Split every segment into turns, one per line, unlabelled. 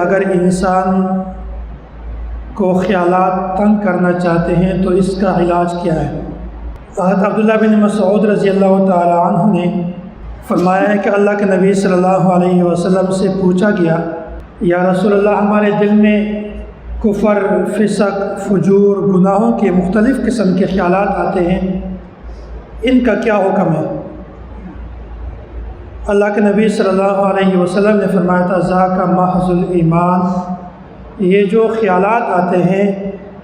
اگر انسان کو خیالات تنگ کرنا چاہتے ہیں تو اس کا علاج کیا ہے؟ حضرت عبداللہ بن مسعود رضی اللہ تعالی عنہ نے فرمایا ہے کہ اللہ کے نبی صلی اللہ علیہ وسلم سے پوچھا گیا، یا رسول اللہ، ہمارے دل میں کفر، فسق، فجور، گناہوں کے مختلف قسم کے خیالات آتے ہیں، ان کا کیا حکم ہے؟ اللہ کے نبی صلی اللہ علیہ وسلم نے فرمایا تھا، ذاک محض الایمان، یہ جو خیالات آتے ہیں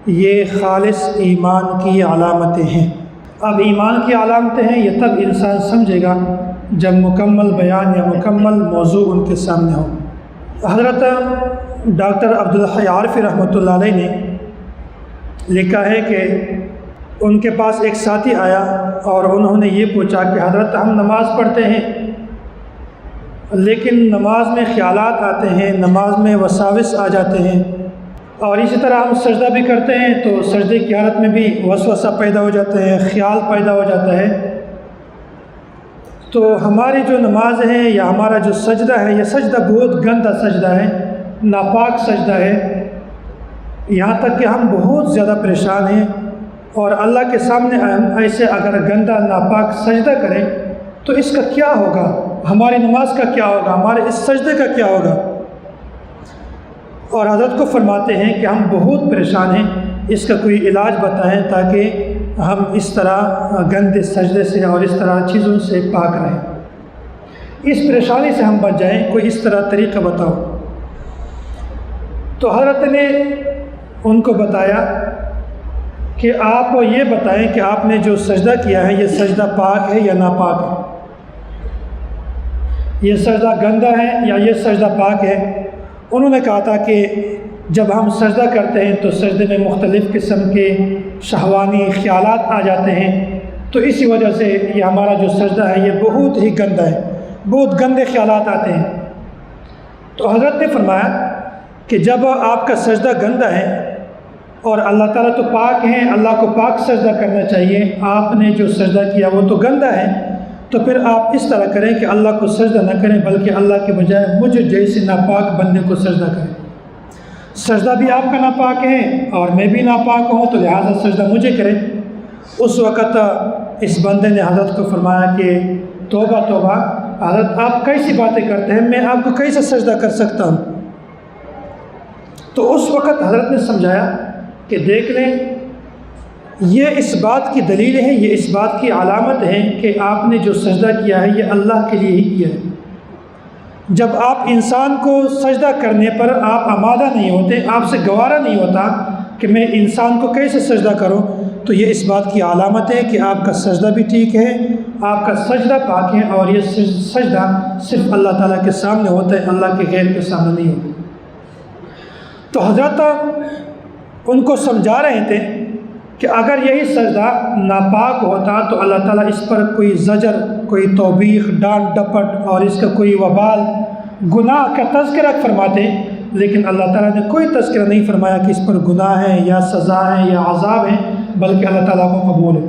یہ خالص ایمان کی علامتیں ہیں۔ اب ایمان کی علامتیں ہیں یہ تب انسان سمجھے گا جب مکمل بیان یا مکمل موضوع ان کے سامنے ہو۔ حضرت ڈاکٹر عبدالحی عارفی رحمۃ اللہ علیہ نے لکھا ہے کہ ان کے پاس ایک ساتھی آیا اور انہوں نے یہ پوچھا کہ حضرت، ہم نماز پڑھتے ہیں لیکن نماز میں خیالات آتے ہیں، نماز میں وساوس آ جاتے ہیں، اور اسی طرح ہم سجدہ بھی کرتے ہیں تو سجدے کی حالت میں بھی وسوسہ پیدا ہو جاتا ہے، خیال پیدا ہو جاتا ہے، تو ہماری جو نماز ہے یا ہمارا جو سجدہ ہے یہ سجدہ بہت گندا سجدہ ہے، ناپاک سجدہ ہے، یہاں تک کہ ہم بہت زیادہ پریشان ہیں، اور اللہ کے سامنے ہم ایسے اگر گندا ناپاک سجدہ کریں تو اس کا کیا ہوگا، ہماری نماز کا کیا ہوگا، ہمارے اس سجدے کا کیا ہوگا؟ اور حضرت کو فرماتے ہیں کہ ہم بہت پریشان ہیں، اس کا کوئی علاج بتائیں تاکہ ہم اس طرح گندے سجدے سے اور اس طرح چیزوں سے پاک رہیں، اس پریشانی سے ہم بچ جائیں، کوئی اس طرح طریقہ بتاؤ۔ تو حضرت نے ان کو بتایا کہ آپ یہ بتائیں کہ آپ نے جو سجدہ کیا ہے یہ سجدہ پاک ہے یا ناپاک ہے، یہ سجدہ گندا ہے یا یہ سجدہ پاک ہے؟ انہوں نے کہا تھا کہ جب ہم سجدہ کرتے ہیں تو سجدے میں مختلف قسم کے شہوانی خیالات آ جاتے ہیں، تو اسی وجہ سے یہ ہمارا جو سجدہ ہے یہ بہت ہی گندا ہے، بہت گندے خیالات آتے ہیں۔ تو حضرت نے فرمایا کہ جب آپ کا سجدہ گندا ہے اور اللہ تعالیٰ تو پاک ہیں، اللہ کو پاک سجدہ کرنا چاہیے، آپ نے جو سجدہ کیا وہ تو گندا ہے، تو پھر آپ اس طرح کریں کہ اللہ کو سجدہ نہ کریں بلکہ اللہ کے بجائے مجھ جیسے ناپاک بندے کو سجدہ کریں۔ سجدہ بھی آپ کا ناپاک ہے اور میں بھی ناپاک ہوں، تو لہٰذا سجدہ مجھے کریں۔ اس وقت اس بندے نے حضرت کو فرمایا کہ توبہ توبہ، حضرت آپ کیسی باتیں کرتے ہیں، میں آپ کو کیسے سجدہ کر سکتا ہوں؟ تو اس وقت حضرت نے سمجھایا کہ دیکھ لیں، یہ اس بات کی دلیل ہے، یہ اس بات کی علامت ہے کہ آپ نے جو سجدہ کیا ہے یہ اللہ کے لیے ہی کیا ہے۔ جب آپ انسان کو سجدہ کرنے پر آپ آمادہ نہیں ہوتے، آپ سے گوارا نہیں ہوتا کہ میں انسان کو کیسے سجدہ کروں، تو یہ اس بات کی علامت ہے کہ آپ کا سجدہ بھی ٹھیک ہے، آپ کا سجدہ پاک ہے، اور یہ سجدہ صرف اللہ تعالیٰ کے سامنے ہوتا ہے، اللہ کے غیر کے سامنے نہیں ہوتا۔ تو حضرت ان کو سمجھا رہے تھے کہ اگر یہی سجدہ ناپاک ہوتا تو اللہ تعالیٰ اس پر کوئی زجر، کوئی توبیخ، ڈانٹ ڈپٹ اور اس کا کوئی وبال، گناہ کا تذکرہ فرماتے، لیکن اللہ تعالیٰ نے کوئی تذکرہ نہیں فرمایا کہ اس پر گناہ ہے یا سزا ہے یا عذاب ہے، بلکہ اللہ تعالیٰ کو قبول ہے۔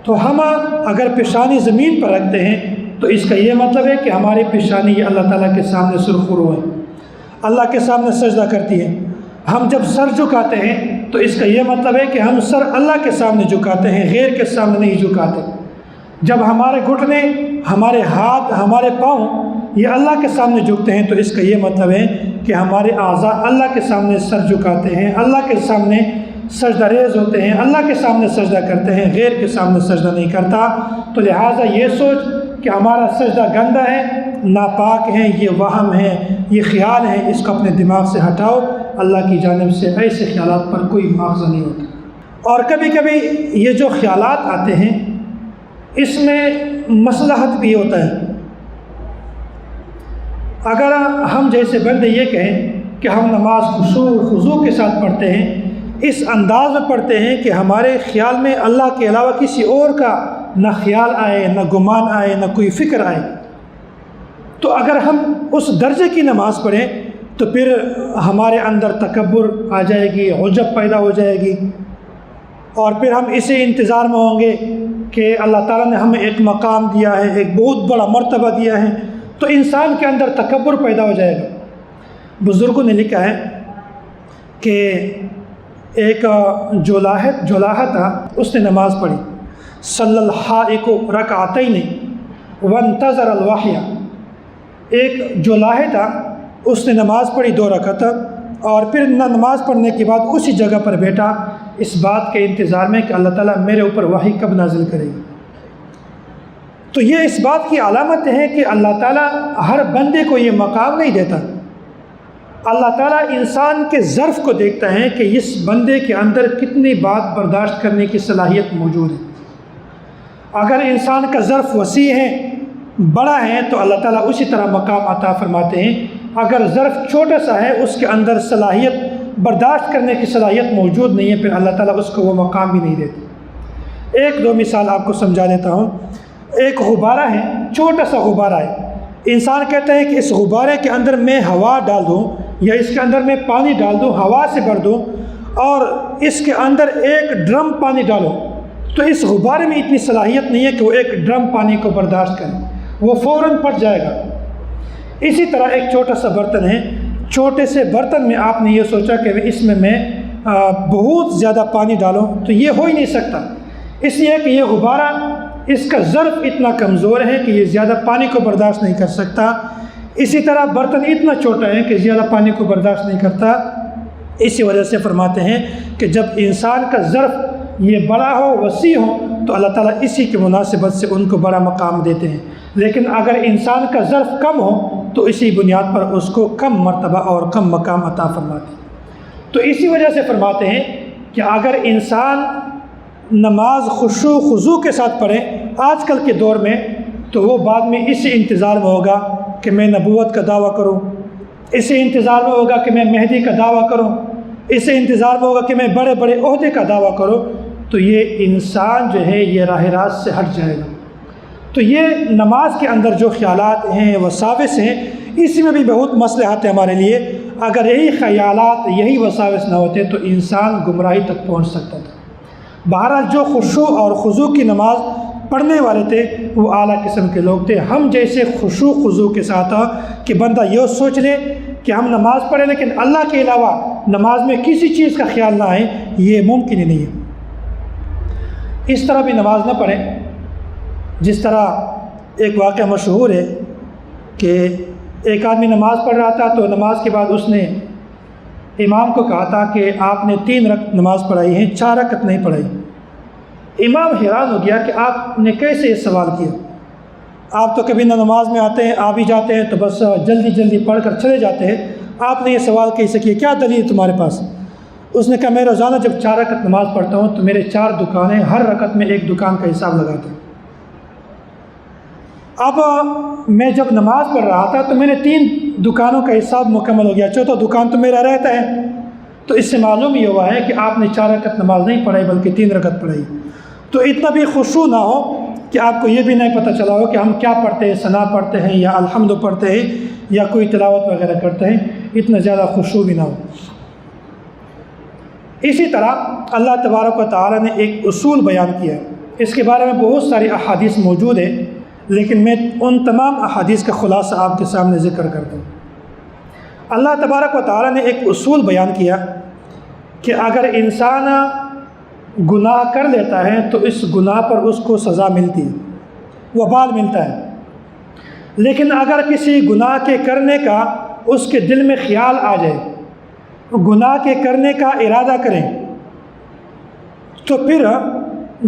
تو ہم اگر پیشانی زمین پر رکھتے ہیں تو اس کا یہ مطلب ہے کہ ہماری پیشانی یہ اللہ تعالیٰ کے سامنے سرخرو ہے، اللہ کے سامنے سجدہ کرتی ہے۔ ہم جب سر جھکاتے ہیں تو اس کا یہ مطلب ہے کہ ہم سر اللہ کے سامنے جھکاتے ہیں، غیر کے سامنے نہیں جھکاتے۔ جب ہمارے گھٹنے، ہمارے ہاتھ، ہمارے پاؤں یہ اللہ کے سامنے جھکتے ہیں تو اس کا یہ مطلب ہے کہ ہمارے اعضاء اللہ کے سامنے سر جھکاتے ہیں، اللہ کے سامنے سجدہ ریز ہوتے ہیں، اللہ کے سامنے سجدہ کرتے ہیں، غیر کے سامنے سجدہ نہیں کرتا۔ تو لہٰذا یہ سوچ کہ ہمارا سجدہ گندا ہے، ناپاک ہے، یہ وہم ہے، یہ خیال ہے، اس کو اپنے دماغ سے ہٹاؤ۔ اللہ کی جانب سے ایسے خیالات پر کوئی مواخذہ نہیں ہوتا۔ اور کبھی کبھی یہ جو خیالات آتے ہیں اس میں مصلحت بھی ہوتا ہے۔ اگر ہم جیسے بندے یہ کہیں کہ ہم نماز خضوع کے ساتھ پڑھتے ہیں، اس انداز میں پڑھتے ہیں کہ ہمارے خیال میں اللہ کے علاوہ کسی اور کا نہ خیال آئے، نہ گمان آئے، نہ کوئی فکر آئے، تو اگر ہم اس درجے کی نماز پڑھیں تو پھر ہمارے اندر تکبر آ جائے گی، عجب پیدا ہو جائے گی، اور پھر ہم اسی انتظار میں ہوں گے کہ اللہ تعالیٰ نے ہمیں ایک مقام دیا ہے، ایک بہت بڑا مرتبہ دیا ہے، تو انسان کے اندر تکبر پیدا ہو جائے گا۔ بزرگوں نے لکھا ہے کہ ایک جولاہ تھا، اس نے نماز پڑھی، صلی الحائق رکعتین وانتظر الوحی، ایک جولاہ تھا، اس نے نماز پڑھی 2 رکعت، اور پھر نماز پڑھنے کے بعد اسی جگہ پر بیٹھا اس بات کے انتظار میں کہ اللہ تعالیٰ میرے اوپر وحی کب نازل کرے گی۔ تو یہ اس بات کی علامت ہے کہ اللہ تعالیٰ ہر بندے کو یہ مقام نہیں دیتا۔ اللہ تعالیٰ انسان کے ظرف کو دیکھتا ہے کہ اس بندے کے اندر کتنی بات برداشت کرنے کی صلاحیت موجود ہے۔ اگر انسان کا ظرف وسیع ہے، بڑا ہے، تو اللہ تعالیٰ اسی طرح مقام عطا فرماتے ہیں۔ اگر ظرف چھوٹا سا ہے، اس کے اندر صلاحیت برداشت کرنے کی صلاحیت موجود نہیں ہے، پھر اللہ تعالیٰ اس کو وہ مقام بھی نہیں دیتے۔ 1-2 مثال آپ کو سمجھا دیتا ہوں۔ ایک غبارہ ہے، چھوٹا سا غبارہ ہے، انسان کہتا ہے کہ اس غبارے کے اندر میں ہوا ڈال دوں یا اس کے اندر میں پانی ڈال دوں، ہوا سے بھر دوں اور اس کے اندر 1 ڈرم پانی ڈالوں، تو اس غبارے میں اتنی صلاحیت نہیں ہے کہ وہ 1 ڈرم پانی کو برداشت کرے، وہ فوراً پھٹ جائے گا۔ اسی طرح ایک چھوٹا سا برتن ہے، چھوٹے سے برتن میں آپ نے یہ سوچا کہ اس میں بہت زیادہ پانی ڈالوں، تو یہ ہو ہی نہیں سکتا، اس لیے کہ یہ غبارہ، اس کا ظرف اتنا کمزور ہے کہ یہ زیادہ پانی کو برداشت نہیں کر سکتا۔ اسی طرح برتن اتنا چھوٹا ہے کہ زیادہ پانی کو برداشت نہیں کرتا۔ اسی وجہ سے فرماتے ہیں کہ جب انسان کا ظرف یہ بڑا ہو، وسیع ہو، تو اللہ تعالیٰ اسی کی مناسبت سے ان کو بڑا مقام دیتے ہیں، لیکن اگر انسان کا ظرف کم ہو تو اسی بنیاد پر اس کو کم مرتبہ اور کم مقام عطا فرماتے ہیں۔ تو اسی وجہ سے فرماتے ہیں کہ اگر انسان نماز خشوع و خضوع کے ساتھ پڑھے آج کل کے دور میں، تو وہ بعد میں اسی انتظار میں ہوگا کہ میں نبوت کا دعویٰ کروں، اسی انتظار میں ہوگا کہ میں مہدی کا دعویٰ کروں، اسی انتظار میں ہوگا کہ میں بڑے بڑے عہدے کا دعویٰ کروں، تو یہ انسان جو ہے یہ راہ راست سے ہٹ جائے گا۔ تو یہ نماز کے اندر جو خیالات ہیں، وساوس ہیں، اسی میں بھی بہت مصلحت ہے ہمارے لیے۔ اگر یہی خیالات، یہی وساوس نہ ہوتے تو انسان گمراہی تک پہنچ سکتا تھا۔ بہرحال جو خشوع اور خضوع کی نماز پڑھنے والے تھے وہ اعلیٰ قسم کے لوگ تھے۔ ہم جیسے خشوع خضوع کے ساتھ کہ بندہ یہ سوچ لے کہ ہم نماز پڑھیں لیکن اللہ کے علاوہ نماز میں کسی چیز کا خیال نہ آئے، یہ ممکن ہی نہیں ہے۔ اس طرح بھی نماز نہ پڑھیں جس طرح ایک واقعہ مشہور ہے کہ ایک آدمی نماز پڑھ رہا تھا، تو نماز کے بعد اس نے امام کو کہا تھا کہ آپ نے 3 رکعت نماز پڑھائی ہیں، 4 رکعت نہیں پڑھائی۔ امام حیران ہو گیا کہ آپ نے کیسے یہ سوال کیا، آپ تو کبھی نہ نماز میں آتے ہیں، آ بھی جاتے ہیں تو بس جلدی جلدی پڑھ کر چلے جاتے ہیں، آپ نے یہ سوال کیسے کیا، کیا دلیل ہے تمہارے پاس؟ اس نے کہا میں روزانہ جب 4 رکعت نماز پڑھتا ہوں تو میرے 4 دکانیں، ہر رکعت میں 1 دکان کا حساب لگاتا ہوں۔ اب میں جب نماز پڑھ رہا تھا تو میرے 3 دکانوں کا حساب مکمل ہو گیا، 4تھا دکان تو میرا رہتا ہے۔ تو اس سے معلوم یہ ہوا ہے کہ آپ نے 4 رکعت نماز نہیں پڑھائی بلکہ 3 رکعت پڑھائی۔ تو اتنا بھی خشوع نہ ہو کہ آپ کو یہ بھی نہیں پتہ چلا ہو کہ ہم کیا پڑھتے ہیں، ثنا پڑھتے ہیں یا الحمد پڑھتے ہیں یا کوئی تلاوت وغیرہ کرتے ہیں، اتنا زیادہ خشوع بھی نہ ہو۔ اسی طرح اللہ تبارک و تعالیٰ نے ایک اصول بیان کیا ہے، اس کے بارے میں بہت ساری احادیث موجود ہیں، لیکن میں ان تمام احادیث کا خلاصہ آپ کے سامنے ذکر کرتا ہوں۔ اللہ تبارک و تعالیٰ نے ایک اصول بیان کیا کہ اگر انسان گناہ کر لیتا ہے تو اس گناہ پر اس کو سزا ملتی ہے، وبال ملتا ہے، لیکن اگر کسی گناہ کے کرنے کا اس کے دل میں خیال آ جائے، گناہ کے کرنے کا ارادہ کریں، تو پھر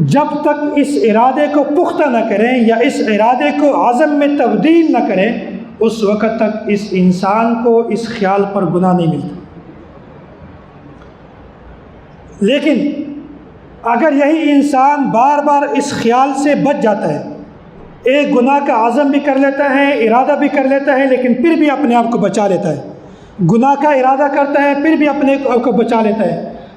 جب تک اس ارادے کو پختہ نہ کریں یا اس ارادے کو عزم میں تبدیل نہ کریں، اس وقت تک اس انسان کو اس خیال پر گناہ نہیں ملتا۔ لیکن اگر یہی انسان بار بار اس خیال سے بچ جاتا ہے، ایک گناہ کا عزم بھی کر لیتا ہے، ارادہ بھی کر لیتا ہے، لیکن پھر بھی اپنے آپ کو بچا لیتا ہے، گناہ کا ارادہ کرتا ہے پھر بھی اپنے آپ کو بچا لیتا ہے،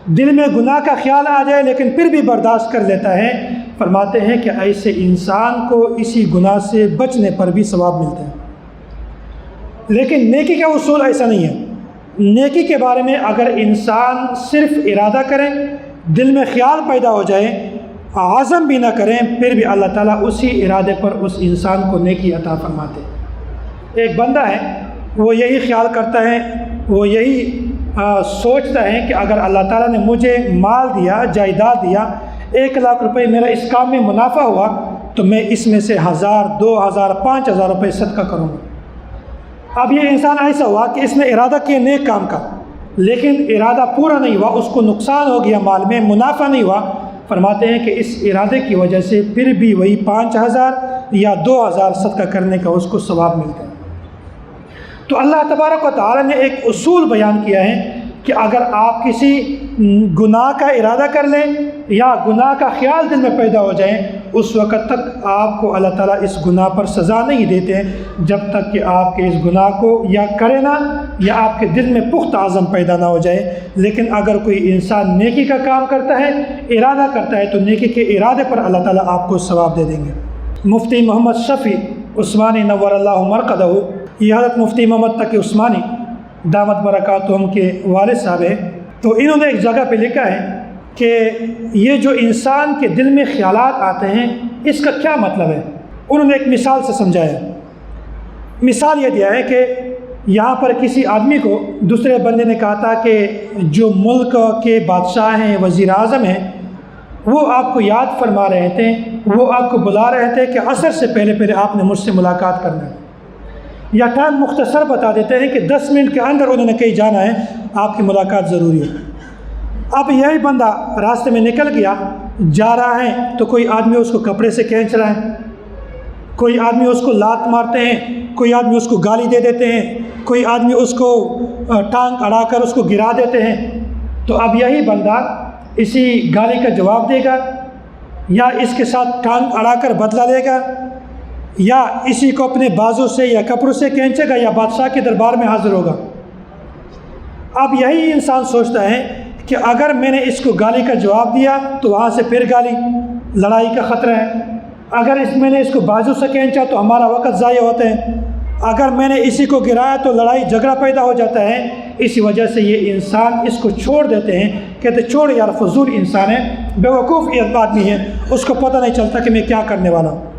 دل میں گناہ کا خیال آ جائے لیکن پھر بھی برداشت کر لیتا ہے، فرماتے ہیں کہ ایسے انسان کو اسی گناہ سے بچنے پر بھی ثواب ملتا ہے۔ لیکن نیکی کا اصول ایسا نہیں ہے۔ نیکی کے بارے میں اگر انسان صرف ارادہ کریں، دل میں خیال پیدا ہو جائے، عزم بھی نہ کریں، پھر بھی اللہ تعالیٰ اسی ارادے پر اس انسان کو نیکی عطا فرماتے ہیں۔ ایک بندہ ہے، وہ یہی خیال کرتا ہے، وہ یہی سوچتا ہے کہ اگر اللہ تعالیٰ نے مجھے مال دیا، جائیداد دیا، 1,00,000 روپے میرا اس کام میں منافع ہوا تو میں اس میں سے 1,000 2,000 5,000 روپے صدقہ کروں گا۔ اب یہ انسان ایسا ہوا کہ اس نے ارادہ کیا نیک کام کا، لیکن ارادہ پورا نہیں ہوا، اس کو نقصان ہو گیا، مال میں منافع نہیں ہوا۔ فرماتے ہیں کہ اس ارادے کی وجہ سے پھر بھی وہی 5,000 یا 2,000 صدقہ کرنے کا اس کو ثواب ملتا ہے۔ تو اللہ تبارک و تعالیٰ نے ایک اصول بیان کیا ہے کہ اگر آپ کسی گناہ کا ارادہ کر لیں یا گناہ کا خیال دل میں پیدا ہو جائیں، اس وقت تک آپ کو اللہ تعالیٰ اس گناہ پر سزا نہیں دیتے جب تک کہ آپ کے اس گناہ کو یا کرے نہ یا آپ کے دل میں پختہ عزم پیدا نہ ہو جائے۔ لیکن اگر کوئی انسان نیکی کا کام کرتا ہے، ارادہ کرتا ہے، تو نیکی کے ارادے پر اللہ تعالیٰ آپ کو ثواب دے دیں گے۔ مفتی محمد شفیع عثمانی نور اللہ مرقدہ، یہ حضرت مفتی محمد تقی عثمانی دامت برکاتہم کے والد صاحب ہیں، تو انہوں نے ایک جگہ پہ لکھا ہے کہ یہ جو انسان کے دل میں خیالات آتے ہیں اس کا کیا مطلب ہے۔ انہوں نے ایک مثال سے سمجھایا۔ مثال یہ دیا ہے کہ یہاں پر کسی آدمی کو دوسرے بندے نے کہا تھا کہ جو ملک کے بادشاہ ہیں، وزیر اعظم ہیں، وہ آپ کو یاد فرما رہے تھے، وہ آپ کو بلا رہے تھے کہ عصر سے پہلے آپ نے مجھ سے ملاقات کرنا ہے، یا ٹائم مختصر بتا دیتے ہیں کہ 10 منٹ کے اندر انہوں نے کہیں جانا ہے، آپ کی ملاقات ضروری ہے۔ اب یہی بندہ راستے میں نکل گیا، جا رہا ہے تو کوئی آدمی اس کو کپڑے سے کھینچ رہا ہے، کوئی آدمی اس کو لات مارتے ہیں، کوئی آدمی اس کو گالی دے دیتے ہیں، کوئی آدمی اس کو ٹانگ اڑا کر اس کو گرا دیتے ہیں۔ تو اب یہی بندہ اسی گالی کا جواب دے گا، یا اس کے ساتھ ٹانگ اڑا کر بدلہ لے گا، یا اسی کو اپنے بازو سے یا کپڑوں سے کھینچے گا، یا بادشاہ کے دربار میں حاضر ہوگا۔ اب یہی انسان سوچتا ہے کہ اگر میں نے اس کو گالی کا جواب دیا تو وہاں سے پھر گالی، لڑائی کا خطرہ ہے، اگر میں نے اس کو بازو سے کھینچا تو ہمارا وقت ضائع ہوتا ہے، اگر میں نے اسی کو گرایا تو لڑائی جھگڑا پیدا ہو جاتا ہے۔ اسی وجہ سے یہ انسان اس کو چھوڑ دیتے ہیں، کہتے چھوڑ یار، فضول انسان ہے، بیوقوف آدمی ہے، اس کو پتہ نہیں چلتا کہ میں کیا کرنے والا ہوں۔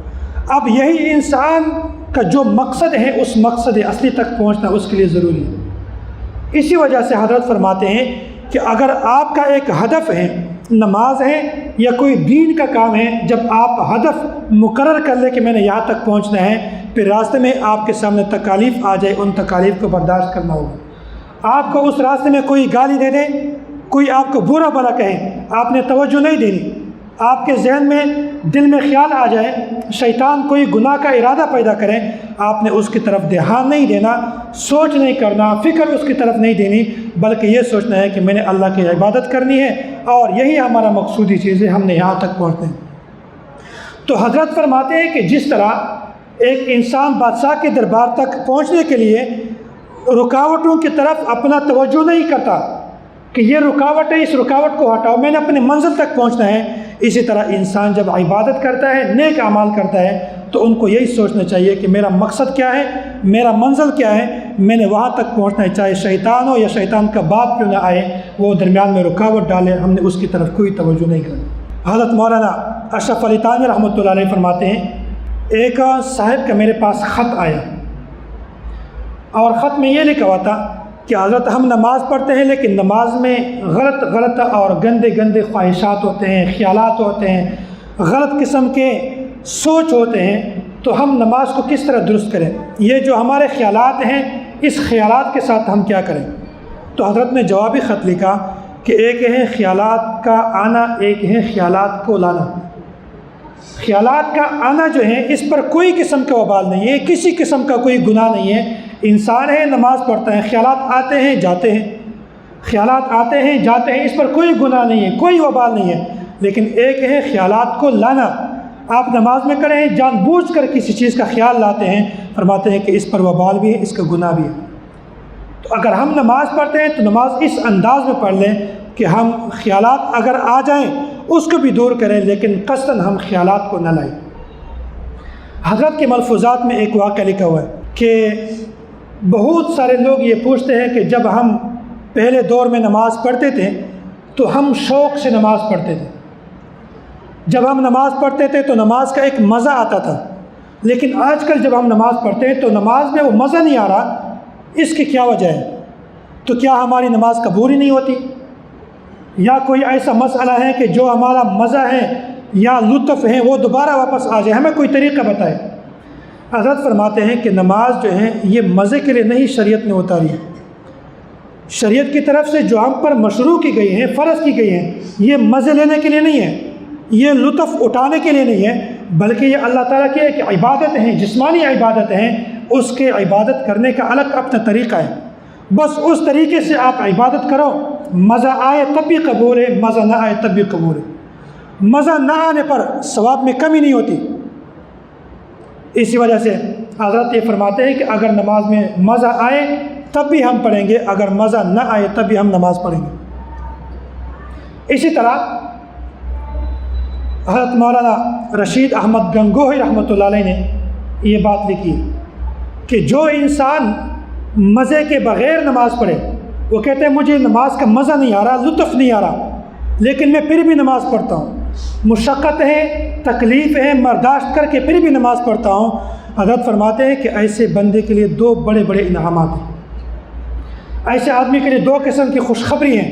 اب یہی انسان کا جو مقصد ہے، اس مقصد اصلی تک پہنچنا اس کے لیے ضروری ہے۔ اسی وجہ سے حضرت فرماتے ہیں کہ اگر آپ کا ایک ہدف ہے، نماز ہے یا کوئی دین کا کام ہے، جب آپ ہدف مقرر کر لیں کہ میں نے یہاں تک پہنچنا ہے، پھر راستے میں آپ کے سامنے تکالیف آ جائے، ان تکالیف کو برداشت کرنا ہوگا۔ آپ کو اس راستے میں کوئی گالی دے دے، کوئی آپ کو برا بھلا کہے، آپ نے توجہ نہیں دینی۔ آپ کے ذہن میں دل میں خیال آ جائے، شیطان کوئی گناہ کا ارادہ پیدا کرے، آپ نے اس کی طرف دھیان نہیں دینا، سوچ نہیں کرنا، فکر اس کی طرف نہیں دینی، بلکہ یہ سوچنا ہے کہ میں نے اللہ کی عبادت کرنی ہے اور یہی ہمارا مقصودی چیز ہے، ہم نے یہاں تک پہنچتے ہیں۔ تو حضرت فرماتے ہیں کہ جس طرح ایک انسان بادشاہ کے دربار تک پہنچنے کے لیے رکاوٹوں کی طرف اپنا توجہ نہیں کرتا کہ یہ رکاوٹ ہے، اس رکاوٹ کو ہٹاؤ، میں نے اپنے منزل تک پہنچنا ہے، اسی طرح انسان جب عبادت کرتا ہے، نیک اعمال کرتا ہے، تو ان کو یہی سوچنا چاہیے کہ میرا مقصد کیا ہے، میرا منزل کیا ہے، میں نے وہاں تک پہنچنا ہے، چاہے شیطان ہو یا شیطان کا باپ کیوں نہ آئے، وہ درمیان میں رکاوٹ ڈالے، ہم نے اس کی طرف کوئی توجہ نہیں کرنی۔ حضرت مولانا اشرف علی تھانوی رحمۃ اللہ علیہ فرماتے ہیں، ایک صاحب کا میرے پاس خط آیا، اور خط میں یہ لکھا ہوا تھا کہ حضرت ہم نماز پڑھتے ہیں لیکن نماز میں غلط اور گندے خواہشات ہوتے ہیں، خیالات ہوتے ہیں، غلط قسم کے سوچ ہوتے ہیں، تو ہم نماز کو کس طرح درست کریں؟ یہ جو ہمارے خیالات ہیں، اس خیالات کے ساتھ ہم کیا کریں؟ تو حضرت نے جوابی خط لکھا کہ ایک ہے خیالات کا آنا، ایک ہے خیالات کو لانا۔ خیالات کا آنا جو ہے، اس پر کوئی قسم کا وبال نہیں ہے، کسی قسم کا کوئی گناہ نہیں ہے۔ انسان ہے، نماز پڑھتا ہے، خیالات آتے ہیں جاتے ہیں، خیالات آتے ہیں جاتے ہیں، اس پر کوئی گناہ نہیں ہے، کوئی وبال نہیں ہے۔ لیکن ایک ہے خیالات کو لانا، آپ نماز میں کھڑے ہیں، جان بوجھ کر کسی چیز کا خیال لاتے ہیں، فرماتے ہیں کہ اس پر وبال بھی ہے، اس کا گناہ بھی ہے۔ تو اگر ہم نماز پڑھتے ہیں تو نماز اس انداز میں پڑھ لیں کہ ہم خیالات اگر آ جائیں اس کو بھی دور کریں، لیکن قصداً ہم خیالات کو نہ لائیں۔ حضرت کے ملفوظات میں ایک واقعہ لکھا ہوا ہے کہ بہت سارے لوگ یہ پوچھتے ہیں کہ جب ہم پہلے دور میں نماز پڑھتے تھے تو ہم شوق سے نماز پڑھتے تھے، جب ہم نماز پڑھتے تھے تو نماز کا ایک مزہ آتا تھا، لیکن آج کل جب ہم نماز پڑھتے ہیں تو نماز میں وہ مزہ نہیں آ رہا، اس کی کیا وجہ ہے؟ تو کیا ہماری نماز قبول ہی نہیں ہوتی؟ یا کوئی ایسا مسئلہ ہے کہ جو ہمارا مزہ ہے یا لطف ہے وہ دوبارہ واپس آ جائے؟ ہمیں کوئی طریقہ بتائے۔ حضرت فرماتے ہیں کہ نماز جو ہے یہ مزے کے لیے نہیں شریعت نے اتاری ہے۔ شریعت کی طرف سے جو ہم پر مشروع کی گئی ہیں، فرض کی گئی ہیں، یہ مزے لینے کے لیے نہیں ہے، یہ لطف اٹھانے کے لیے نہیں ہے، بلکہ یہ اللہ تعالیٰ کی ایک عبادت ہیں، جسمانی عبادت ہیں، اس کے عبادت کرنے کا الگ اپنا طریقہ ہے۔ بس اس طریقے سے آپ عبادت کرو، مزہ آئے تب بھی قبول ہے، مزہ نہ آئے تب بھی قبول ہے۔ مزہ نہ آنے پر ثواب میں کمی نہیں ہوتی۔ اسی وجہ سے حضرت یہ فرماتے ہیں کہ اگر نماز میں مزہ آئے تب بھی ہم پڑھیں گے، اگر مزہ نہ آئے تب بھی ہم نماز پڑھیں گے۔ اسی طرح حضرت مولانا رشید احمد گنگوہی رحمۃ اللہ علیہ نے یہ بات لکھی کہ جو انسان مزے کے بغیر نماز پڑھے، وہ کہتے ہیں مجھے نماز کا مزہ نہیں آ رہا، لطف نہیں آ رہا، لیکن میں پھر بھی نماز پڑھتا ہوں، مشقت ہے، تکلیف ہے، برداشت کر کے پھر بھی نماز پڑھتا ہوں۔ حضرت فرماتے ہیں کہ ایسے بندے کے لیے دو بڑے بڑے انعامات ہیں۔ ایسے آدمی کے لیے دو قسم کی خوشخبری ہیں۔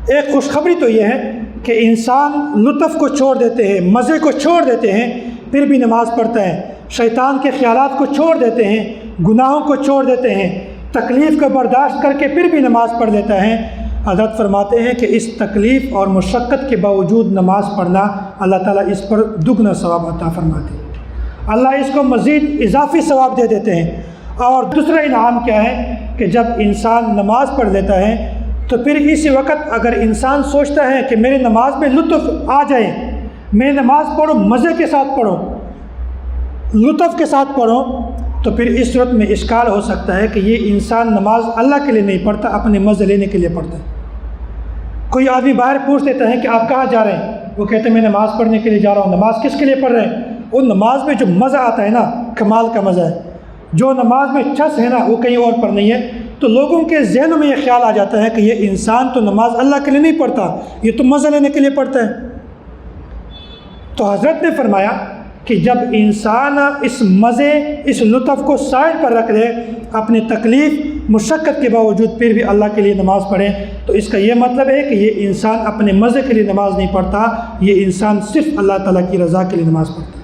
ایک خوشخبری تو یہ ہے کہ انسان لطف کو چھوڑ دیتے ہیں، مزے کو چھوڑ دیتے ہیں، پھر بھی نماز پڑھتا ہے، شیطان کے خیالات کو چھوڑ دیتے ہیں، گناہوں کو چھوڑ دیتے ہیں، تکلیف کو برداشت کر کے پھر بھی نماز پڑھ لیتا ہے۔ حضرت فرماتے ہیں کہ اس تکلیف اور مشقت کے باوجود نماز پڑھنا اللہ تعالیٰ اس پر دگنا ثواب عطا فرماتے ہیں، اللہ اس کو مزید اضافی ثواب دے دیتے ہیں۔ اور دوسرا انعام کیا ہے کہ جب انسان نماز پڑھ لیتا ہے تو پھر اسی وقت اگر انسان سوچتا ہے کہ میرے نماز میں لطف آ جائے، میں نماز پڑھوں، مزے کے ساتھ پڑھوں، لطف کے ساتھ پڑھوں، تو پھر اس صورت میں اشکال ہو سکتا ہے کہ یہ انسان نماز اللہ کے لیے نہیں پڑھتا، اپنے مزے لینے کے لیے پڑھتا ہے۔ کوئی آدمی باہر پوچھ لیتا ہے کہ آپ کہاں جا رہے ہیں؟ وہ کہتے ہیں میں نماز پڑھنے کے لیے جا رہا ہوں۔ نماز کس کے لیے پڑھ رہے ہیں؟ وہ نماز میں جو مزہ آتا ہے نا، کمال کا مزہ ہے، جو نماز میں چس ہے نا وہ کہیں اور پر نہیں ہے۔ تو لوگوں کے ذہنوں میں یہ خیال آ جاتا ہے کہ یہ انسان تو نماز اللہ کے لیے نہیں پڑھتا، یہ تو مزہ لینے کے لیے پڑھتا ہے۔ تو حضرت نے فرمایا کہ جب انسان اس مزے، اس لطف کو سائڈ پر رکھ لے، اپنی تکلیف مشقت کے باوجود پھر بھی اللہ کے لیے نماز پڑھے، تو اس کا یہ مطلب ہے کہ یہ انسان اپنے مزے کے لیے نماز نہیں پڑھتا، یہ انسان صرف اللہ تعالیٰ کی رضا کے لیے نماز پڑھتا ہے،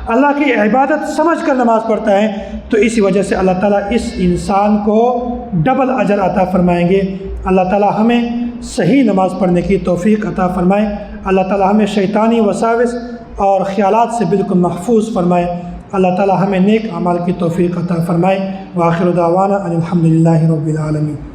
اللہ کی عبادت سمجھ کر نماز پڑھتا ہے۔ تو اسی وجہ سے اللہ تعالیٰ اس انسان کو ڈبل اجر عطا فرمائیں گے۔ اللہ تعالیٰ ہمیں صحیح نماز پڑھنے کی توفیق عطا فرمائے، اللہ تعالیٰ ہمیں شیطانی وساوس اور خیالات سے بالکل محفوظ فرمائے، اللہ تعالیٰ ہمیں نیک اعمال کی توفیق عطا فرمائے۔ وآخر دعوانا ان الحمد للہ رب العالمین۔